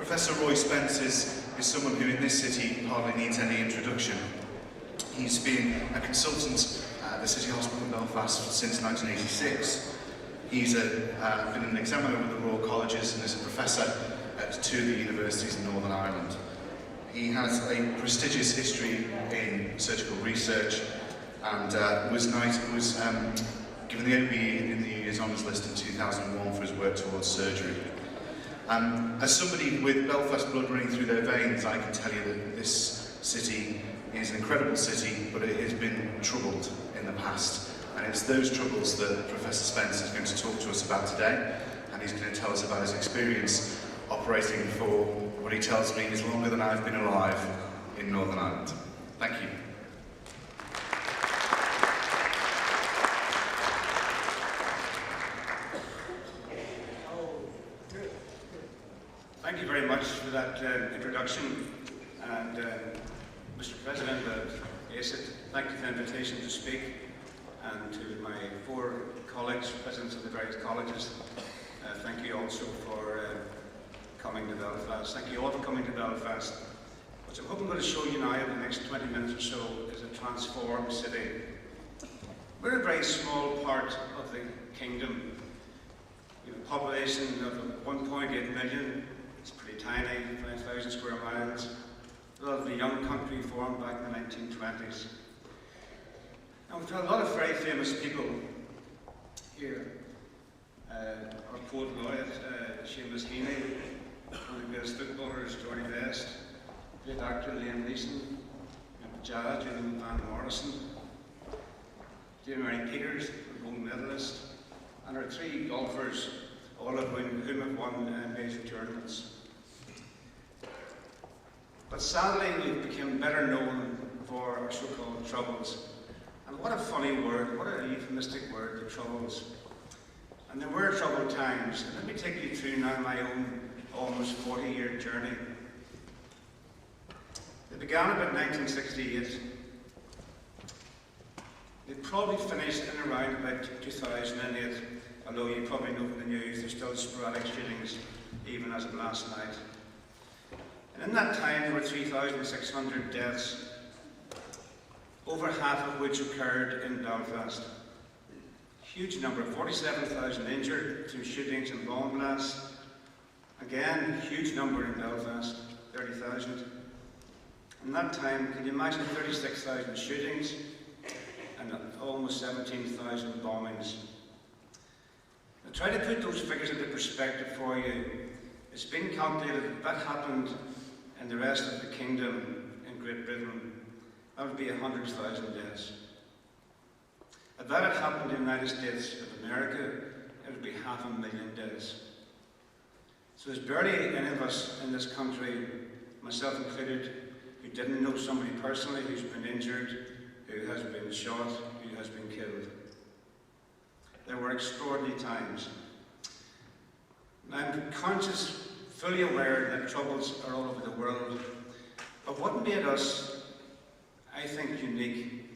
Professor Roy Spence is someone who in this city hardly needs any introduction. He's been a consultant at the City Hospital in Belfast since 1986. He's been an examiner with the Royal Colleges and is a professor at two of the universities in Northern Ireland. He has a prestigious history in surgical research and was given the OBE in the New Year's Honours List in 2001 for his work towards surgery. As somebody with Belfast blood running through their veins, I can tell you that this city is an incredible city, but it has been troubled in the past. And it's those troubles that Professor Spence is going to talk to us about today, and he's going to tell us about his experience operating for what he tells me is longer than I've been alive in Northern Ireland. Thank you. Thank you very much for that introduction, and Mr. President of ASiT, thank you for the invitation to speak, and to my four colleagues, presidents of the various colleges, thank you also for coming to Belfast. Thank you all for coming to Belfast, which I'm hoping I'm going to show you now in the next 20 minutes or so is a transformed city. We're a very small part of the kingdom. We have a population of 1.8 million. It's pretty tiny, 5,000 square miles. A relatively young country formed back in the 1920s. And we've had a lot of very famous people here. Our poet laureate, Seamus Heaney, one of the greatest footballers, Johnny Best, great actor, Liam Neeson, jazz, Julian Van Morrison, Jimmy Mary Peters, a gold medalist, and our three golfers, all of whom have won major tournaments. But sadly, we've become better known for our so-called troubles. And what a funny word, what a euphemistic word, the troubles. And there were troubled times. And let me take you through now my own almost 40-year journey. It began about 1968. It probably finished in around about 2008. Although you probably know from the news, there's still sporadic shootings, even as of last night. And in that time, there were 3,600 deaths, over half of which occurred in Belfast. Huge number, 47,000 injured through shootings and bomb blasts. Again, huge number in Belfast, 30,000. In that time, can you imagine 36,000 shootings and almost 17,000 bombings? I'll try to put those figures into perspective for you. It's been calculated that happened in the rest of the kingdom in Great Britain. That would be 100,000 deaths. If that had happened in the United States of America, it would be 500,000 deaths. So there's barely any of us in this country, myself included, who didn't know somebody personally who's been injured, who has been shot, who has been killed. There were extraordinary times. I'm conscious, fully aware that troubles are all over the world, but what made us, I think, unique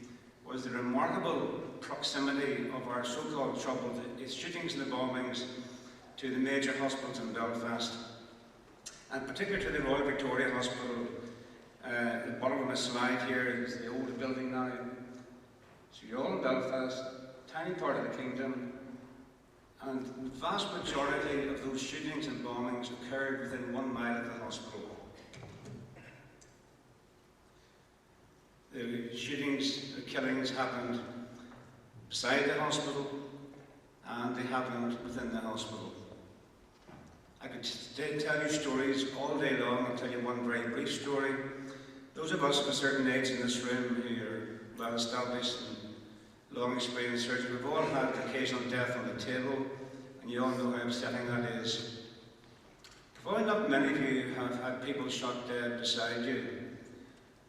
was the remarkable proximity of our so-called troubles, its shootings and the bombings, to the major hospitals in Belfast, and particularly to the Royal Victoria Hospital. At the bottom of my slide here is the old building now. So you're all in Belfast, tiny part of the kingdom, and the vast majority of those shootings and bombings occurred within 1 mile of the hospital. The shootings, the killings happened beside the hospital, and they happened within the hospital. I could tell you stories all day long. I'll tell you one very brief story. Those of us of a certain age in this room who are well established and long experienced surgeons, we've all had occasional death on the table, and you all know how upsetting that is. Probably not many of you have had people shot dead beside you.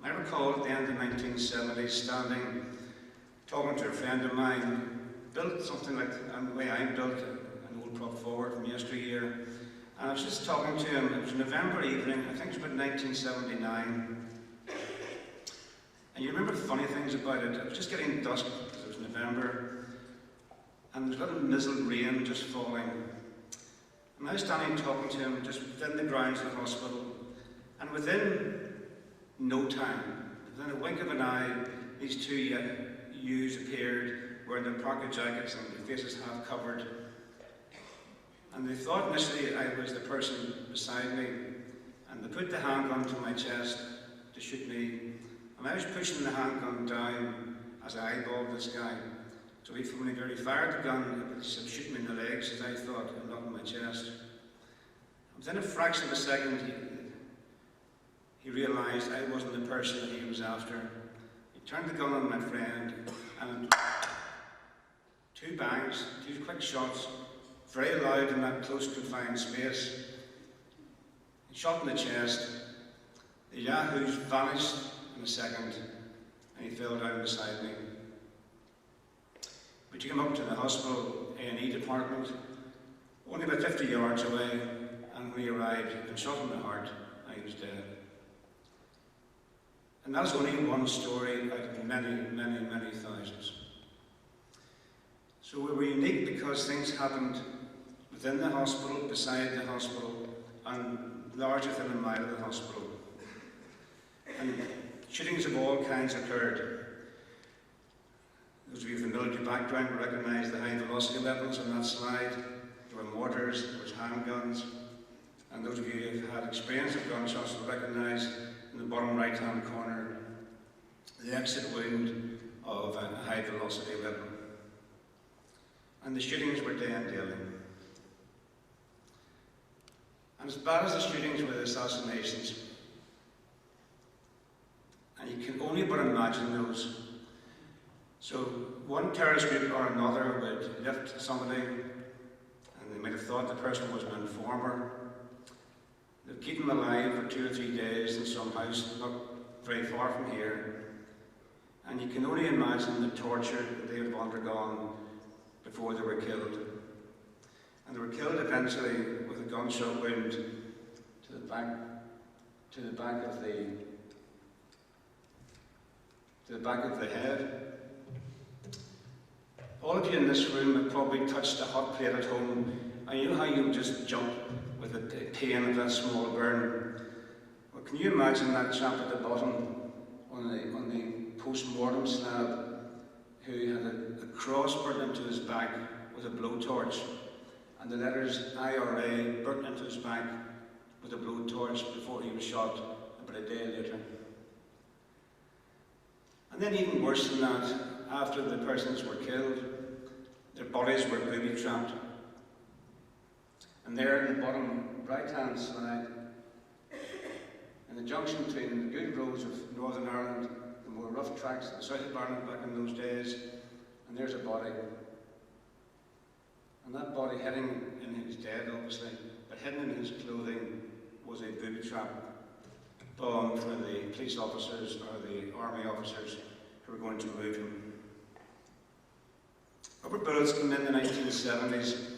I recall at the end of the 1970s standing, talking to a friend of mine, built something like the way I built an old prop forward from yesteryear. And I was just talking to him, it was a November evening, I think it was about 1979. And you remember funny things about it. It was just getting dusk because it was November, and there was a little mizzled rain just falling. And I was standing talking to him just within the grounds of the hospital, and within no time, within a wink of an eye, these two youths appeared wearing their parka jackets and their faces half covered. And they thought initially I was the person beside me, and they put the handgun to my chest to shoot me. And I was pushing the handgun down as I eyeballed this guy. So he fired the gun, he said, shoot me in the legs, as I thought, and not in my chest. Within a fraction of a second, he realised I wasn't the person that he was after. He turned the gun on my friend, and two bangs, two quick shots, very loud in that close confined space. He shot in the chest. The yahoos vanished in a second, and he fell down beside me. We took him up to the hospital A&E department, only about 50 yards away, and when he arrived, he'd been shot in the heart, and he was dead. And that's only one story out of many, many, many thousands. So we were unique because things happened within the hospital, beside the hospital, and larger than a mile of the hospital. And shootings of all kinds occurred. Those of you with a military background will recognise the high velocity weapons on that slide. There were mortars, there was handguns, and those of you who've had experience of gunshots will recognise in the bottom right hand corner the exit wound of a high velocity weapon. And the shootings were day and daily. And as bad as the shootings were the assassinations, and you can only but imagine those. So one terrorist group or another would lift somebody, and they might have thought the person was an informer. They'd keep them alive for 2 or 3 days in some house not very far from here. And you can only imagine the torture that they would have undergone before they were killed. And they were killed eventually with a gunshot wound to the back of the head. All of you in this room have probably touched a hot plate at home, and you know how you'll just jump with the pain of that small burn. Well, can you imagine that chap at the bottom on the post-mortem slab who had a cross burnt into his back with a blowtorch, and the letters IRA burnt into his back with a blowtorch before he was shot about a day later. And then even worse than that, after the persons were killed, their bodies were booby-trapped. And there in the bottom right-hand slide, in the junction between the good roads of Northern Ireland, the more rough tracks of the south of Ireland back in those days, and there's a body. And that body hidden in his dead, obviously, but hidden in his clothing was a booby trap bomb for the police officers or the army officers who were going to remove him. Rubber bullets came in the 1970s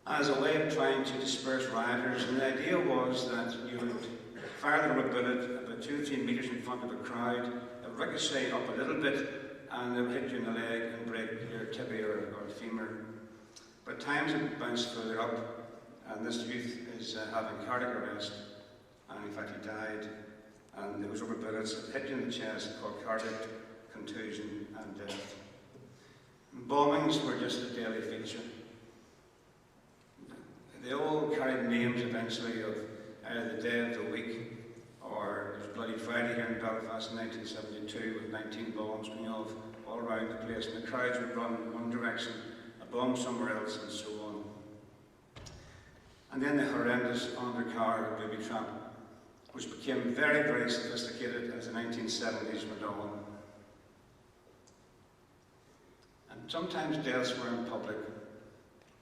as a way of trying to disperse rioters, and the idea was that you would fire the rubber bullet about 2 or 3 metres in front of a crowd, it would ricochet up a little bit, and it would hit you in the leg and break your tibia or femur. But times have bounced further up, and this youth is having cardiac arrest, and in fact he died, and there was rubber bullets that hit you in the chest called cardiac contusion and death. And bombings were just a daily feature. They all carried names eventually of either the day of the week, or it was Bloody Friday here in Belfast in 1972 with 19 bombs going off all around the place, and the crowds would run in one direction, a bomb somewhere else, and so on. And then the horrendous undercar booby trap, which became very, very sophisticated as the 1970s went on. And sometimes deaths were in public,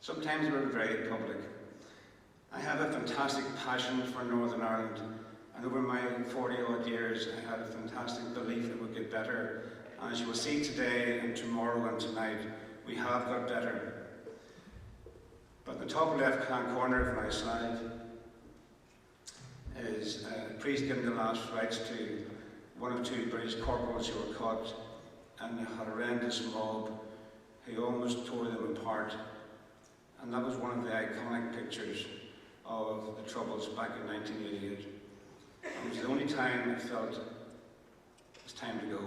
sometimes they were very public. I have a fantastic passion for Northern Ireland, and over my 40-odd years I had a fantastic belief it would get better. And as you will see today and tomorrow and tonight, we have got better. But in the top left-hand corner of my slide is a priest giving the last rites to one of 2 British corporals who were caught in a horrendous mob who almost tore them apart. and that was one of the iconic pictures of the Troubles back in 1988. It was the only time I felt it was time to go.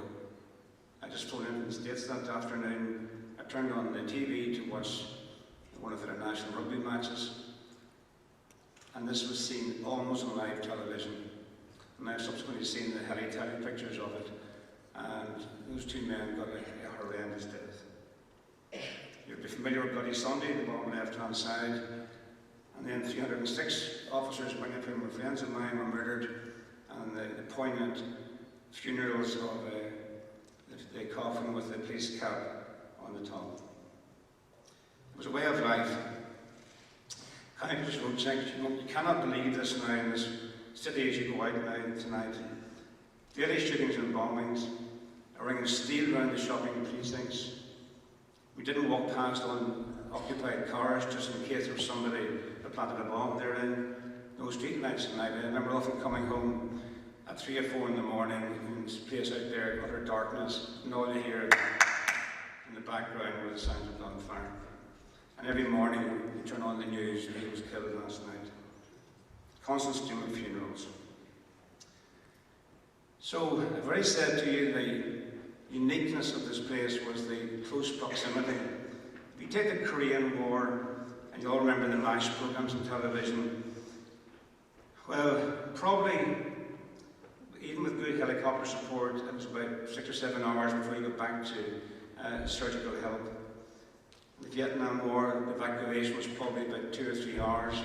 I just phoned in from the States that afternoon. I turned on the TV to watch one of their national rugby matches, and this was seen almost on live television. And I've subsequently seen the heli-tele pictures of it, and those two men got a horrendous death. You'll be familiar with Bloody Sunday, the bottom left-hand side, and then 306 officers, many of whom were friends of mine, were murdered, and the poignant funerals of the coffin with the police cap on the top. It was a way of life. Countless road checks. You cannot believe this now in this city as you go out now tonight. Daily shootings and bombings, a ring of steel around the shopping precincts. We didn't walk past unoccupied cars just in case there was somebody that planted a bomb therein. No street lights at night. I remember often coming home at 3 or 4 in the morning in this place out there, utter darkness, and all you hear in the background were the sounds of gunfire. And every morning you turn on the news and he was killed last night. Constant stream of funerals. So I've already said to you the uniqueness of this place was the close proximity. If you take the Korean War, and you all remember the MASH programs on television, well, probably even with good helicopter support, it was about 6 or 7 hours before you got back to surgical help. The Vietnam War, the evacuation was probably about 2 or 3 hours.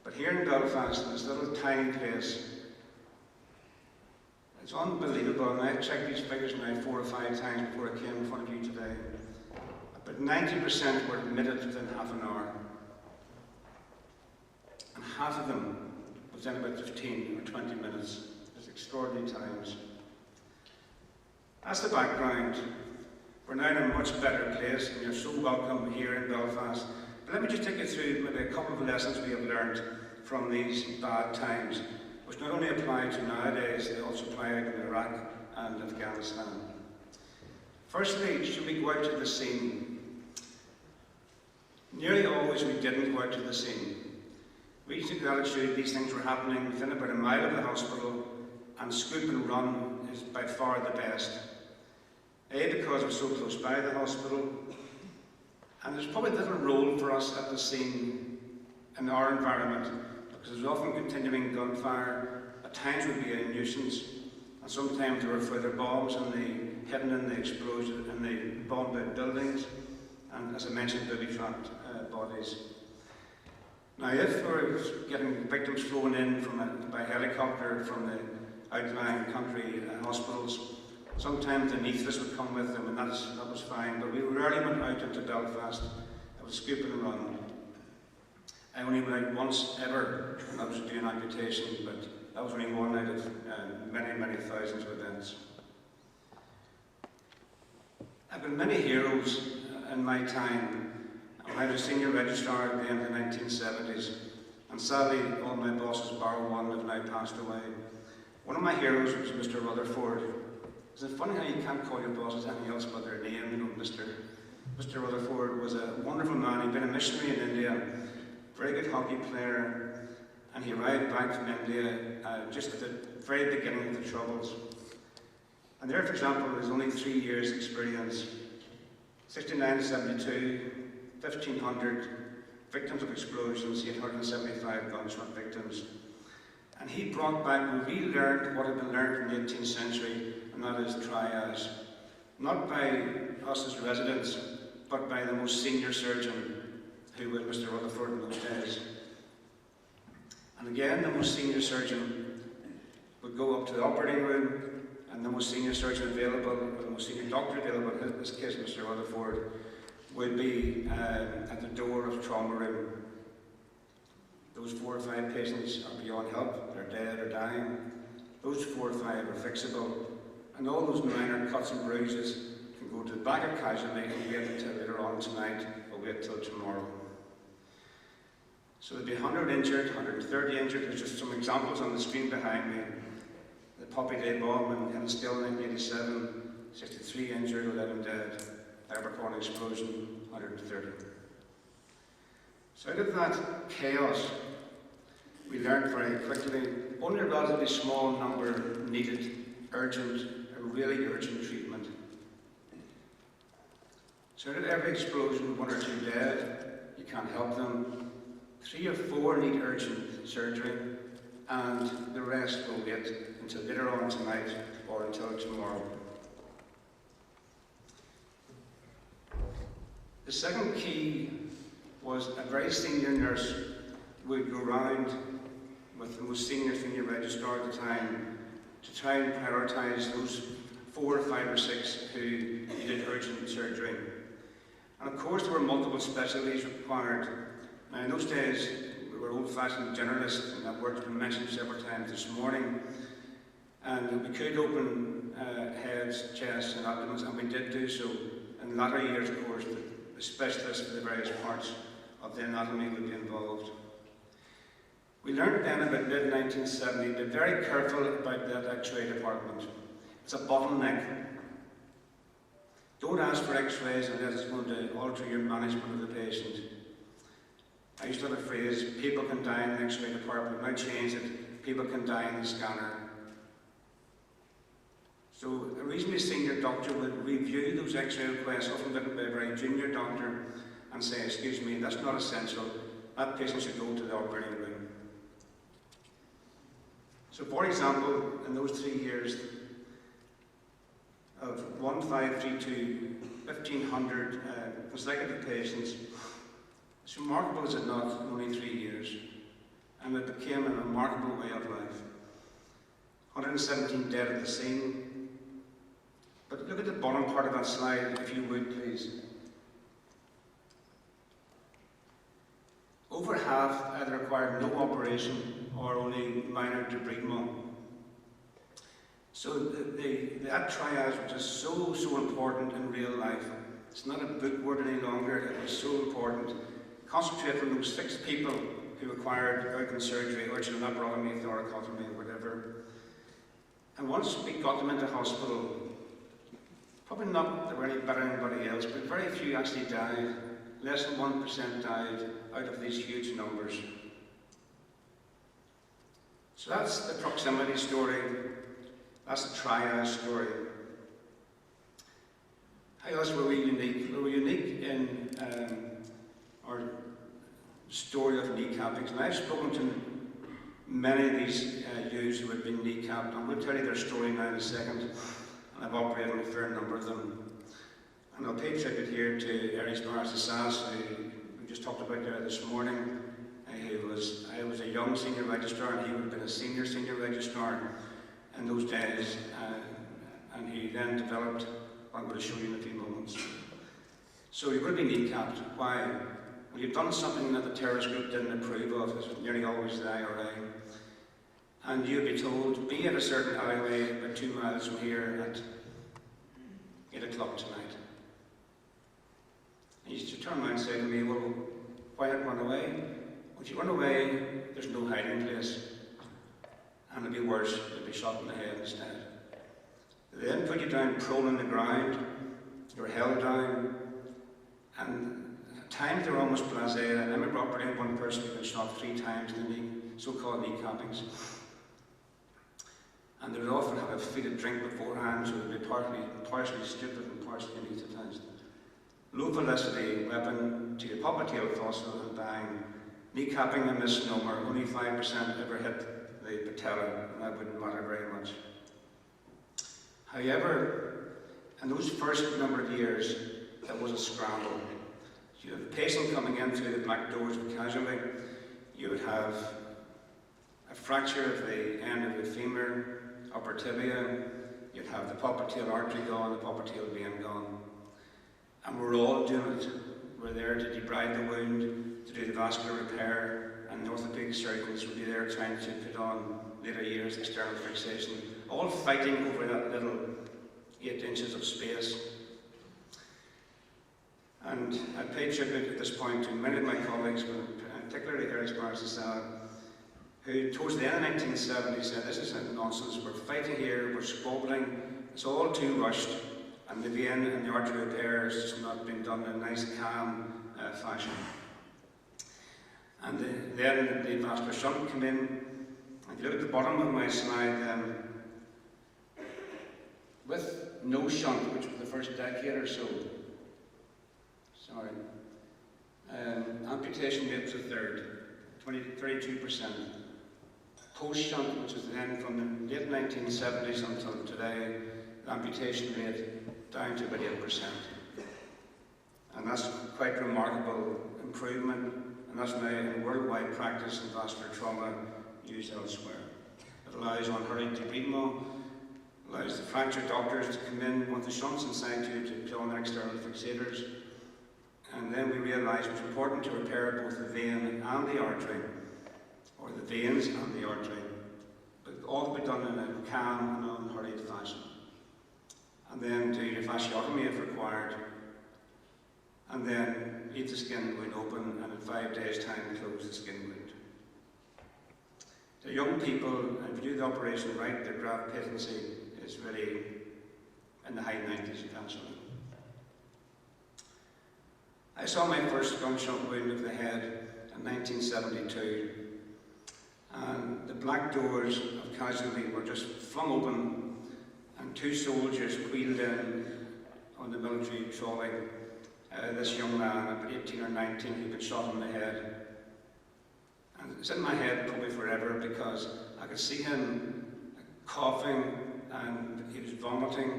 But here in Belfast, in this little tiny place, it's unbelievable, and I've checked these figures now 4 or 5 times before I came in front of you today. But 90% were admitted within half an hour. And half of them within about 15 or 20 minutes. It's extraordinary times. That's the background. We're now in a much better place, and you're so welcome here in Belfast. But let me just take you through maybe a couple of lessons we have learned from these bad times, which not only apply to nowadays, they also apply out in Iraq and Afghanistan. Firstly, should we go out to the scene? Nearly always we didn't go out to the scene. We used to go out to these things were happening within about a mile of the hospital, and scoop and run is by far the best. A, because we're so close by the hospital, and there's probably little role for us at the scene in our environment, because there's often continuing gunfire. At times would be a nuisance, and sometimes there were further bombs hidden in the explosion and the bombed buildings, and as I mentioned, booby-trapped bodies. Now, if we're getting victims flown in by helicopter from the outlying country hospitals, sometimes the anaesthetists would come with them, and that was fine, but we rarely went out into Belfast. It was scoop and run. I only went out once ever, and that was to do an amputation, but that was only one out of many, many thousands of events. I've been many heroes in my time. When I was a senior registrar at the end of the 1970s, and sadly all my bosses, bar one, have now passed away. One of my heroes was Mr. Rutherford. Isn't it funny how you can't call your bosses anything else but their name? You know, Mr. Rutherford was a wonderful man. He'd been a missionary in India, very good hockey player, and he arrived back from India just at the very beginning of the Troubles. And there, for example, was only 3 years' experience. 69 to 72, 1,500 victims of explosions, 875 gunshot victims. And he brought back, we learned what had been learned in the 18th century, and that is triage. Not by us as residents, but by the most senior surgeon, who was Mr. Rutherford in those days. And again, the most senior surgeon would go up to the operating room, and the most senior surgeon available, or the most senior doctor available, in this case Mr. Rutherford, would be at the door of the trauma room. Those 4 or 5 patients are beyond help, they're dead or dying. Those 4 or 5 are fixable, and all those minor cuts and bruises can go to the back of casualty and wait until later on tonight, or wait till tomorrow. So there'd be 100 injured, 130 injured. There's just some examples on the screen behind me. The Poppy Day bomb in Enniskillen in 1987, 63 injured, 11 dead. Abercorn explosion, 130. So out of that chaos, we learned very quickly only a relatively small number needed urgent, a really urgent treatment. So out of every explosion, 1 or 2 dead, you can't help them. 3 or 4 need urgent surgery, and the rest will wait until later on tonight or until tomorrow. The second key was a very senior nurse would go round with the most senior registrar at the time to try and prioritise those 4 or 5 or 6 who needed urgent surgery. And of course there were multiple specialties required. Now in those days we were old-fashioned generalists, and that word's been mentioned several times this morning. And we could open heads, chests and abdomens, and we did do so. In latter years, of course, the specialists for the various parts of the anatomy would be involved. We learned then about mid-1970 to be very careful about that X-ray department. It's a bottleneck. Don't ask for X-rays unless it's going to alter your management of the patient. I used to have a phrase, people can die in the X-ray department. Now change it, people can die in the scanner. So a reasonably senior doctor would review those X-ray requests, often written by a very junior doctor, and say, excuse me, that's not essential. That patient should go to the operating room. So for example, in those 3 years, of 1532, 1,500 consecutive patients, it's remarkable, is it not, in only 3 years. And it became a remarkable way of life. 117 dead at the scene. But look at the bottom part of that slide, if you would, please. Over half either required no operation or only minor debridement. So that triage, which is so important in real life, it's not a book word any longer, it was so important. Concentrate on those 6 people who required urgent surgery, urgent laparotomy, thoracotomy, whatever. And once we got them into hospital, probably not that they were any better than anybody else, but very few actually died. Less than 1% died out of these huge numbers. So that's the proximity story. That's the triage story. How else were we unique? We were unique in our story of kneecappings. And I've spoken to many of these youths who have been kneecapped. I'm going to tell you their story now in a second. And I've operated on a fair number of them. And I'll pay tribute here to ASiT Surgical, who we just talked about there this morning. I was a young senior registrar, and he would have been a senior registrar in those days. And he then developed what I'm going to show you in a few moments. So you would be kneecapped. Why? Well, you've done something that the terrorist group didn't approve of. It's nearly always the IRA. And you'd be told, be at a certain alleyway about 2 miles from here at 8 o'clock tonight. And you used to turn around and say to me, well, why not run away? Well, if you run away, there's no hiding place. And it'd be worse, you'd be shot in the head instead. They then put you down prone on the ground, you're held down, and at times they were almost blasé. I remember operating one person who'd been shot 3 times in the so-called kneecappings. And they would often have a fetid drink beforehand, so they'd be partially stupid and partially anaesthetized. Low velocity weapon to your popliteal fossa and bang. Kneecapping a misnomer, only 5% ever hit the patella, and that wouldn't matter very much. However, in those first number of years, it was a scramble. You have a patient coming in through the back doors of casualty. You would have a fracture of the end of the femur, upper tibia. You'd have the popliteal artery gone, the popliteal vein gone. And we're all doing it. We're there to debride the wound, to do the vascular repair, and the orthopedic surgeons will be there trying to put on later years external fixation, all fighting over that little 8 inches of space. And I pay tribute at this point to many of my colleagues, but particularly ASiT Surgical, who towards the end of the 1970s said, this is nonsense, we're fighting here, we're squabbling, it's all too rushed. And the vein and the artery repair has just not been done in a nice, calm fashion. And then the vascular shunt came in. If you look at the bottom of my slide, with no shunt, which was the first decade or so, amputation rate was a third, 32%. Post-shunt, which was then from the late 1970s until today, the amputation rate down to about 8%. And that's quite remarkable improvement, and that's now in worldwide practice in vascular trauma used elsewhere. It allows unhurried debridement, allows the fractured doctors to come in with the shunts inside to put on their external fixators. And then we realised it was important to repair both the vein and the artery, or the veins and the artery, but all to be done in a calm and unhurried fashion. And then do your fasciotomy if required, and then leave the skin wound open, and in 5 days' time close the skin wound. The young people, if you do the operation right, their graft patency is really in the high 90s eventually. I saw my first gunshot wound of the head in 1972, and the black doors of casualty were just flung open, and 2 soldiers wheeled in on the military trolley. This young man, about 18 or 19, who'd been shot in the head. And it's in my head probably forever, because I could see him coughing, and he was vomiting,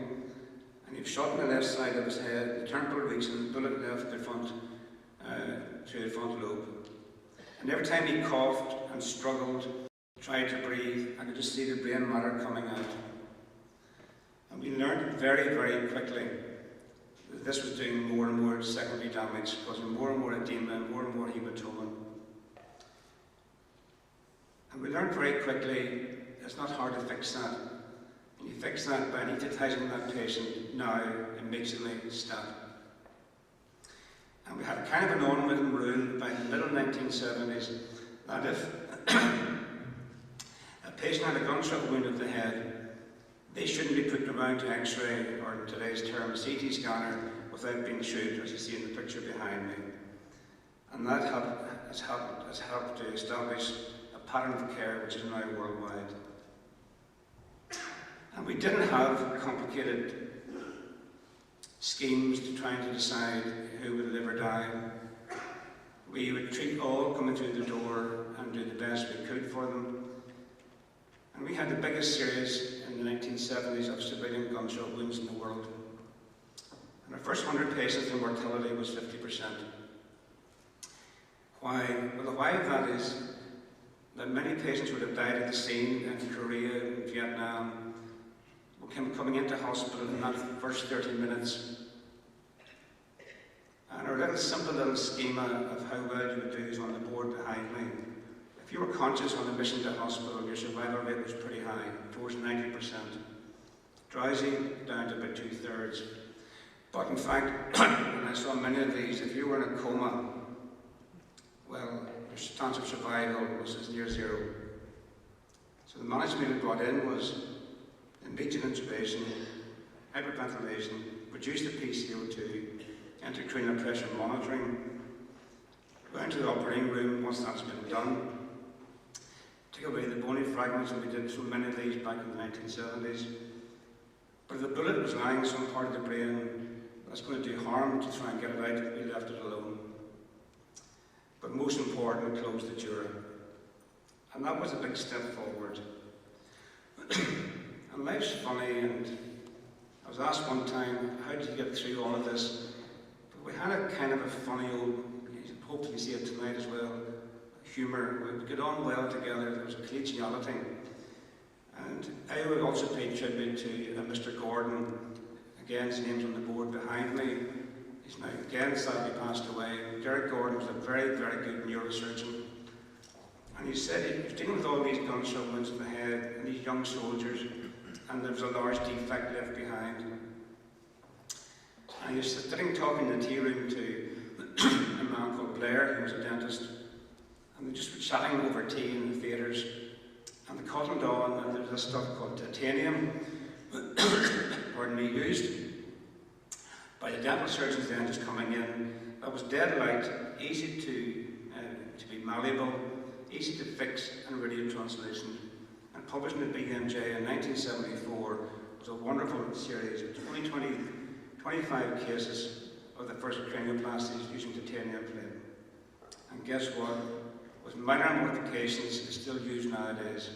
and he was shot in the left side of his head, the temporal region, the bullet left the front, through the front lobe. And every time he coughed and struggled, tried to breathe, I could just see the brain matter coming out. And we learned very, very quickly that this was doing more and more secondary damage, causing more and more edema and more hematoma. And we learned very quickly it's not hard to fix that. And you fix that by anesthetizing that patient now, immediately, stat. And we had kind of an unwritten rule by the middle 1970s that if a patient had a gunshot wound of the head, they shouldn't be put around to X-ray, or in today's term, a CT scanner, without being shot, as you see in the picture behind me. And that has helped to establish a pattern of care which is now worldwide. And we didn't have complicated schemes to trying to decide who would live or die. We would treat all coming through the door and do the best we could for them. And we had the biggest series in the 1970s of civilian gunshot wounds in the world. And our first 100 patients, the mortality was 50%. Why? Well, the why of that is that many patients would have died at the scene in Korea and Vietnam, coming into hospital in that first 30 minutes. And our simple little schema of how well you would do is on the board behind me. If you were conscious on admission to hospital, your survival rate was pretty high, towards 90%. Drowsy, down to about 2/3. But in fact, when I saw many of these, if you were in a coma, well, your chance of survival was as near 0. So the management we brought in was immediate intubation, hyperventilation, reduce the PCO2, intracranial pressure monitoring, go into the operating room once that's been done, take away the bony fragments, and we did so many of these back in the 1970s. But if the bullet was lying in some part of the brain that's going to do harm to try and get it out, we left it alone. But most important, close the dura. And that was a big step forward. And life's funny, and I was asked one time, how did you get through all of this? But we had a kind of a funny old, hopefully you see it tonight as well, humour. We got on well together, there was a collegiality. And I would also pay tribute to Mr. Gordon. Again, his name's on the board behind me. He's now again sadly passed away. Derek Gordon was a very, very good neurosurgeon. And he said he was dealing with all these gunshot wounds in the head and these young soldiers, and there was a large defect left behind. And he was sitting talking in the tea room to a man called Blair, who was a dentist, and they just were chatting over tea in the theatres. And they cottoned on, and there was this stuff called titanium, pardon me, used by the dental surgeons then just coming in. That was dead light, easy to to be malleable, easy to fix and radio translation. And published in the BMJ in 1974 was a wonderful series of only 25 cases of the first cranioplasties using titanium plate. And guess what? With minor modifications, it's still used nowadays.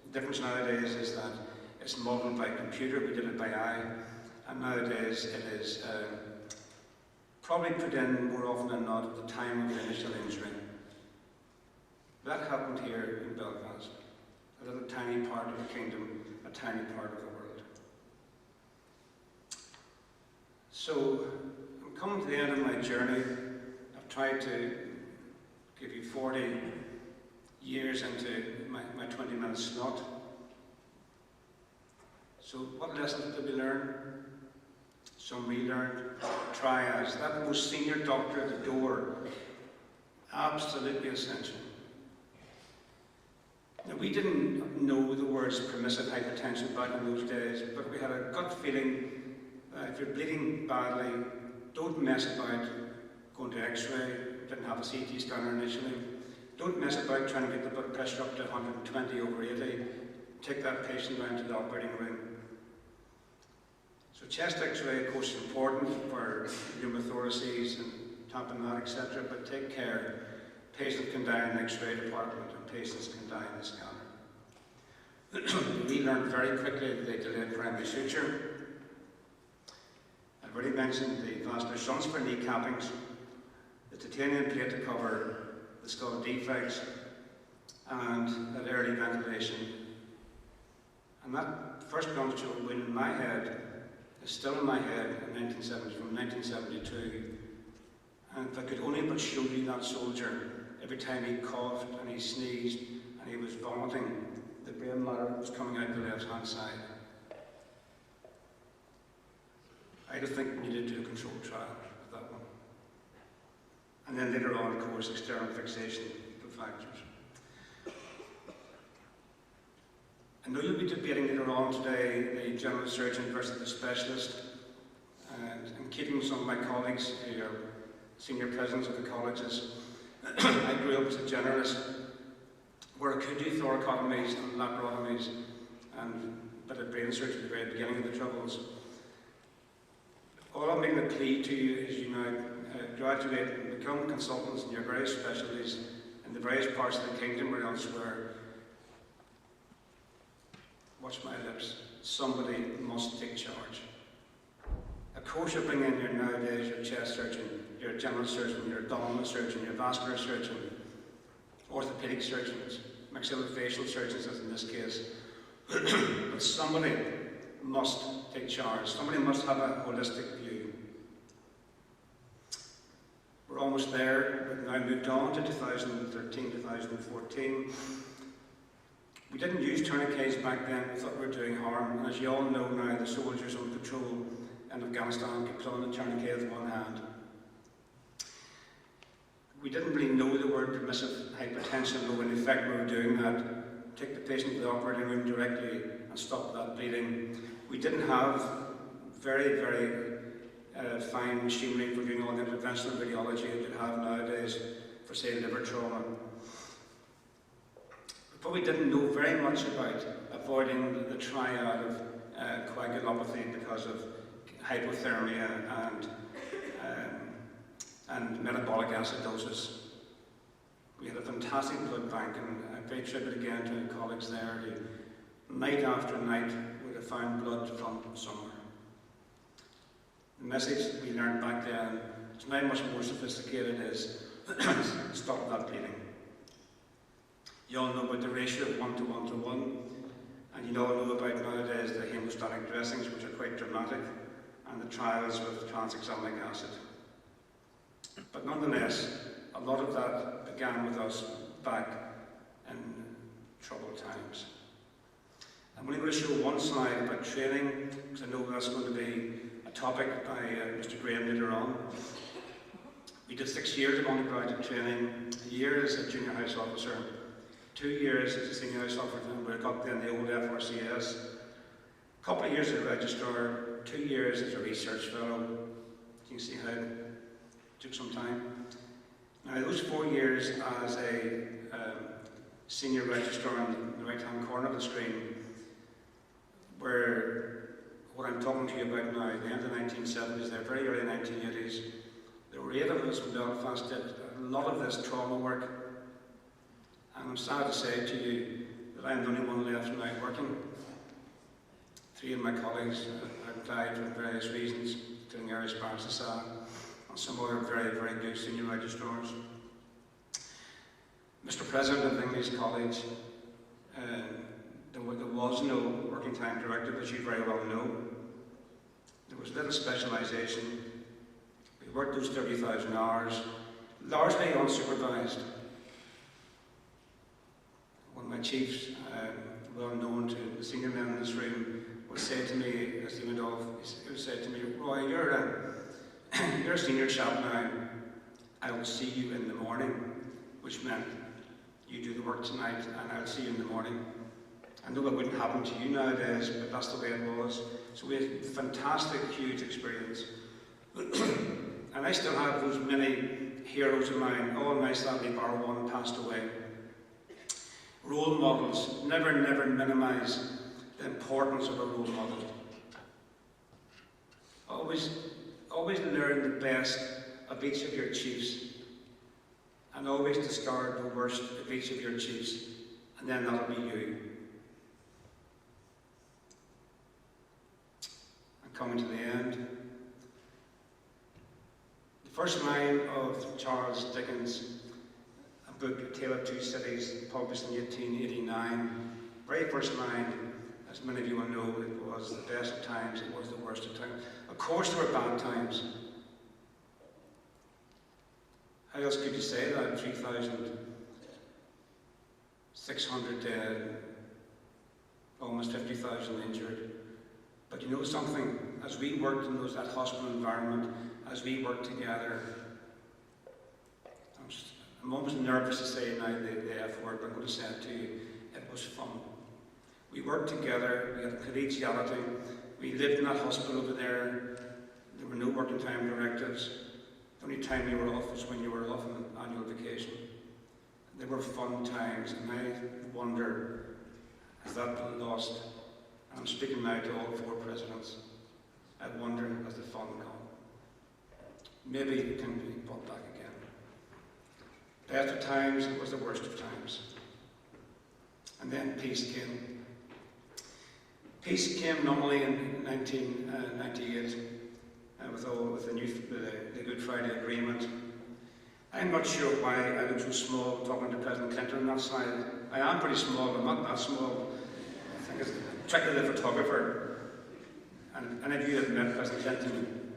The difference nowadays is that it's modeled by computer, we did it by eye, and nowadays it is probably put in more often than not at the time of the initial injury. That happened here in Belfast, a little tiny part of the kingdom, a tiny part of the world. So, I'm coming to the end of my journey. I've tried to give you 40 years into my 20-minute slot. So what lessons did we learn? Some relearned. Triage, that most senior doctor at the door, absolutely essential. Now, we didn't know the words permissive hypertension back in those days, but we had a gut feeling that if you're bleeding badly, don't mess about going to X-ray. Didn't have a CT scanner initially. Don't mess about trying to get the blood pressure up to 120/80. Take that patient down to the operating room. So chest X-ray, of course, is important for pneumothoraces and tamponade, etc. But take care. Patients can die in the X-ray department, and patients can die in the scanner. We learned very quickly that they delayed primary suture. I've already mentioned the vascular shunts for knee cappings, the titanium plate to cover the skull defects, and that early ventilation. And that first gunshot wound in my head is still in my head from 1972. And if I could only but show you that soldier, every time he coughed and he sneezed and he was vomiting, the brain matter was coming out the left-hand side. I don't think we needed to do a controlled trial of that one. And then later on, of course, external fixation of factors. I know you'll be debating later on today the general surgeon versus the specialist, and I'm keeping some of my colleagues who are senior presidents of the colleges. I grew up as a generalist where I could do thoracotomies and laparotomies and a bit of brain surgery at the very beginning of the troubles. All I'm making a plea to you is you now graduate and become consultants in your various specialties in the various parts of the kingdom or elsewhere. Watch my lips. Somebody must take charge. Of course, you bring in nowadays your chest surgeon, your general surgeon, your abdominal surgeon, your vascular surgeon, orthopedic surgeons, maxillofacial surgeons, as in this case. But somebody must take charge. Somebody must have a holistic view. We're almost there. We've now moved on to 2013, 2014. We didn't use tourniquets back then. We thought we were doing harm. And as you all know now, the soldiers on patrol in Afghanistan could pull on the tourniquet with one hand. We didn't really know the word permissive hypertension, but in effect we were doing that. Take the patient to the operating room directly and stop that bleeding. We didn't have very, very fine machinery for doing all the interventional radiology that you have nowadays for, say, liver trauma. We probably didn't know very much about avoiding the triad of coagulopathy because of hypothermia and metabolic acidosis. We had a fantastic blood bank, and I pay tribute again to the colleagues there who, night after night, would have found blood from somewhere. The message we learned back then, it's now much more sophisticated, is stop that bleeding. You all know about the ratio of 1 to 1 to 1, and you all know about nowadays the hemostatic dressings, which are quite dramatic, and the trials with tranexamic acid. But nonetheless, a lot of that began with us back in troubled times. I'm only going to show one slide about training, because I know that's going to be a topic by Mr. Graham later on. We did 6 years of undergraduate training, a year as a junior house officer, 2 years as a senior house officer, and we got then the old FRCS, a couple of years as a registrar, 2 years as a research fellow. You can see how it took some time. Now, those 4 years as a senior registrar on the right-hand corner of the screen were what I'm talking to you about now, the end of the 1970s, the very early 1980s. There were 8 of us in Belfast did a lot of this trauma work, and I'm sad to say to you that I'm the only one left now working. 3 of my colleagues have died for various reasons, including Irish Barrister and some other very, very good senior registrars. Mr. President of English College, there was no working time directive, as you very well know. There was little specialisation. We worked those 30,000 hours, largely unsupervised. One of my chiefs, well known to the senior men in this room, would say to me as he went off, he would say to me, "Roy, you're a senior chap now. I will see you in the morning," which meant you do the work tonight and I'll see you in the morning. I know it wouldn't happen to you nowadays, but that's the way it was. So we had fantastic, huge experience. And I still have those many heroes of mine. All my sadly bar one passed away. Role models. Never minimise the importance of a role model. Always learn the best of each of your chiefs, and always discard the worst of each of your chiefs, and then that'll be you. I'm coming to the end. The first line of Charles Dickens, a book, A Tale of Two Cities, published in 1889. Very first line, as many of you will know, it was the best of times, it was the worst of times. Of course there were bad times. How else could you say that? 3,600 dead, almost 50,000 injured. But you know something? As we worked in that hospital environment, as we worked together, I'm almost nervous to say now the F word, but I'm going to say it to you. It was fun. We worked together, we had collegiality, we lived in that hospital over there, there were no working time directives. The only time you were off was when you were off on annual vacation. They were fun times, and I wonder, has that been lost? And I'm speaking now to all 4 presidents. I wonder, has the fun gone? Maybe it can be brought back again. Best of times, it was the worst of times. And then peace came. Peace came normally in 1998 with the Good Friday Agreement. I'm not sure why I look so small talking to President Clinton on that side. I am pretty small, but not that small. I think it's a trick of the photographer. And any of you have met President Clinton,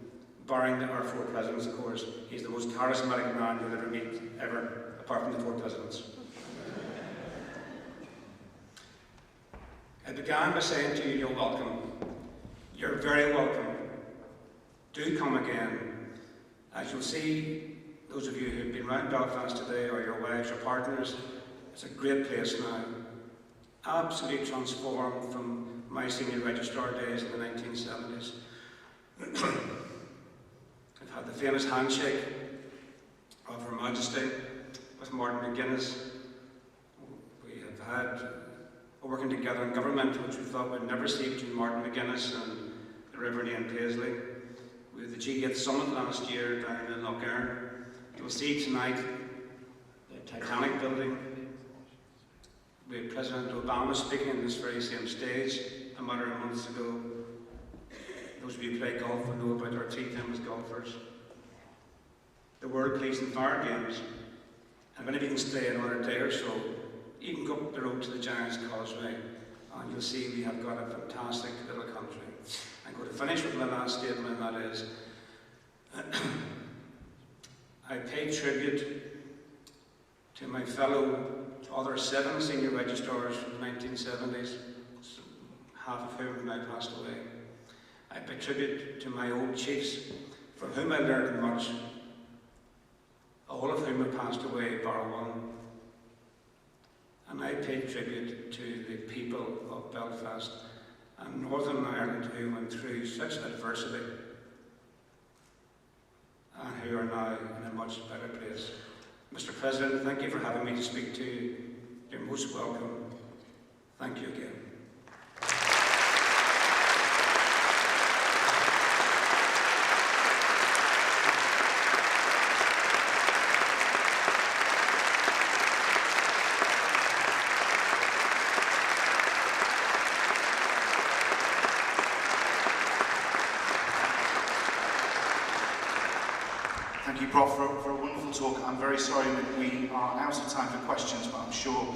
barring our 4 presidents, of course, he's the most charismatic man you'll ever meet, ever, apart from the 4 presidents. I began by saying to you, you're welcome. You're very welcome. Do come again. As you'll see, those of you who've been around Belfast today, or your wives or partners, it's a great place now. Absolutely transformed from my senior registrar days in the 1970s. I've had the famous handshake of Her Majesty with Martin McGuinness. We have had working together in government, which we thought we'd never see between Martin McGuinness and the Reverend Ian Paisley. We had the G8 Summit last year down in Lough Erne. You'll see tonight the Titanic building. We had President Obama speaking on this very same stage a matter of months ago. Those of you who play golf will know about our 3 famous golfers. The World Police and Fire Games. And if you can stay another day or so, you can go up the road to the Giant's Causeway and you'll see we have got a fantastic little country. I'm going to finish with my last statement, and that is, I pay tribute to my fellow other 7 senior registrars from the 1970s, half of whom have now passed away. I pay tribute to my old chiefs, from whom I learned much, all of whom have passed away, bar one. And I pay tribute to the people of Belfast and Northern Ireland who went through such adversity and who are now in a much better place. Mr. President, thank you for having me to speak to you. You're most welcome. Thank you again. Thank you, Prof, for a wonderful talk. I'm very sorry that we are out of time for questions, but I'm sure